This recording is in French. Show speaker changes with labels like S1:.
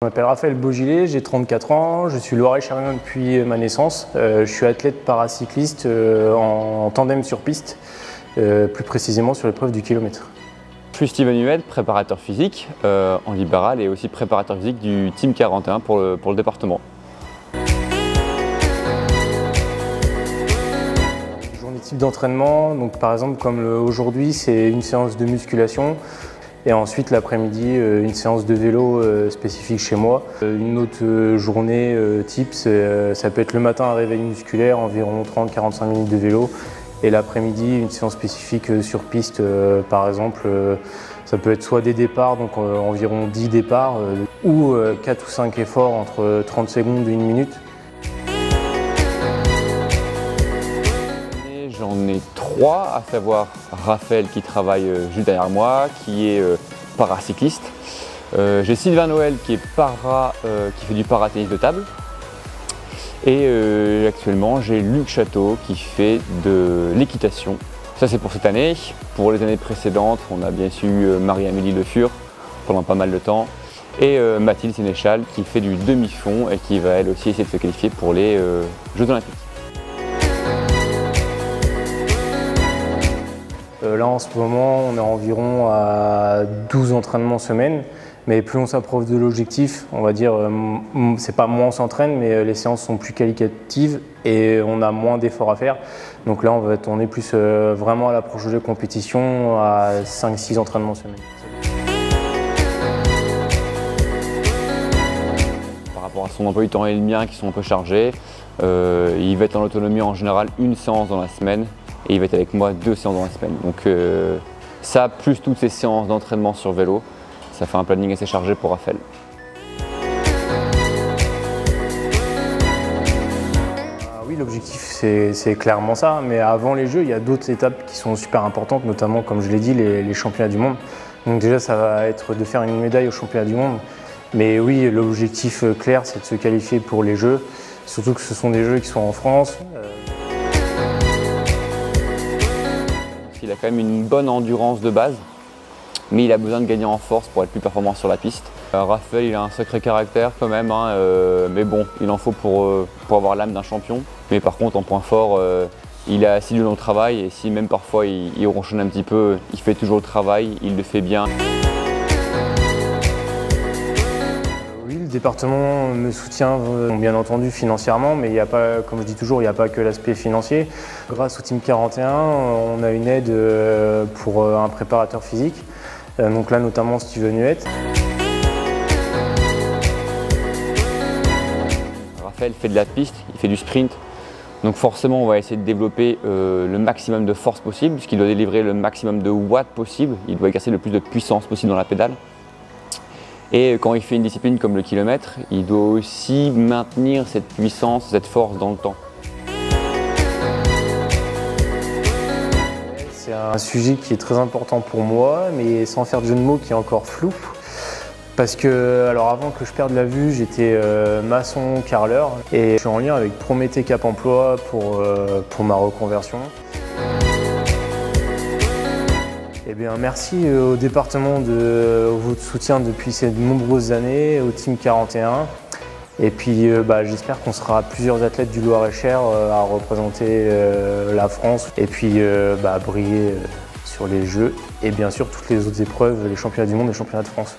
S1: Je m'appelle Raphaël Beaugilet, j'ai 34 ans, je suis loiret-chérien depuis ma naissance. Je suis athlète paracycliste en tandem sur piste, plus précisément sur l'épreuve du kilomètre.
S2: Je suis Steven Huet, préparateur physique en libéral et aussi préparateur physique du Team 41 pour le département.
S1: Journée type d'entraînement, donc par exemple comme aujourd'hui c'est une séance de musculation. Et ensuite l'après-midi, une séance de vélo spécifique chez moi. Une autre journée type, ça peut être le matin un réveil musculaire, environ 30-45 minutes de vélo. Et l'après-midi, une séance spécifique sur piste, par exemple. Ça peut être soit des départs, donc environ 10 départs, ou 4 ou 5 efforts entre 30 secondes et 1 minute.
S2: J'en ai 3, à savoir Raphaël qui travaille juste derrière moi, qui est paracycliste. J'ai Sylvain Noël qui est qui fait du paratennis de table. Et actuellement j'ai Luc Chateau qui fait de l'équitation. Ça c'est pour cette année. Pour les années précédentes, on a bien sûr Marie-Amélie Le Fur pendant pas mal de temps. Et Mathilde Sénéchal qui fait du demi-fond et qui va elle aussi essayer de se qualifier pour les Jeux Olympiques.
S1: Là en ce moment on est environ à 12 entraînements semaine, mais plus on s'approche de l'objectif, on va dire, c'est pas moins on s'entraîne, mais les séances sont plus qualitatives et on a moins d'efforts à faire. Donc là on va tourner plus vraiment à l'approche de compétition à 5-6 entraînements semaine.
S2: Par rapport à son emploi du temps et le mien qui sont un peu chargés, il va être en autonomie en général une séance dans la semaine. Et il va être avec moi 2 séances dans la semaine. Donc ça, plus toutes ces séances d'entraînement sur vélo, ça fait un planning assez chargé pour Raphaël.
S1: Oui, l'objectif c'est clairement ça, mais avant les Jeux, il y a d'autres étapes qui sont super importantes, notamment comme je l'ai dit, les championnats du monde. Donc déjà ça va être de faire une médaille aux championnats du monde. Mais oui, l'objectif clair c'est de se qualifier pour les Jeux, surtout que ce sont des Jeux qui sont en France.
S2: Il a quand même une bonne endurance de base, mais il a besoin de gagner en force pour être plus performant sur la piste. Raphaël, il a un sacré caractère quand même, hein, mais bon, il en faut pour avoir l'âme d'un champion. Mais par contre, en point fort, il est assidu dans le travail et si même parfois il ronchonne un petit peu, il fait toujours le travail, il le fait bien.
S1: Le département me soutient bien entendu financièrement, mais il n'y a pas, comme je dis toujours, il n'y a pas que l'aspect financier. Grâce au Team 41, on a une aide pour un préparateur physique, donc là notamment Steven Huet.
S2: Raphaël fait de la piste, il fait du sprint, donc forcément on va essayer de développer le maximum de force possible, puisqu'il doit délivrer le maximum de watts possible, il doit exercer le plus de puissance possible dans la pédale. Et quand il fait une discipline comme le kilomètre, il doit aussi maintenir cette puissance, cette force dans le temps.
S1: C'est un sujet qui est très important pour moi, mais sans faire de jeu de mots qui est encore flou. Parce que, alors avant que je perde la vue, j'étais maçon carreleur et je suis en lien avec Prométhée Cap Emploi pour ma reconversion. Eh bien, merci au département de votre soutien depuis ces nombreuses années, au Team 41. Et puis j'espère qu'on sera plusieurs athlètes du Loir-et-Cher à représenter la France et puis briller sur les Jeux et bien sûr toutes les autres épreuves, les championnats du monde et les championnats de France.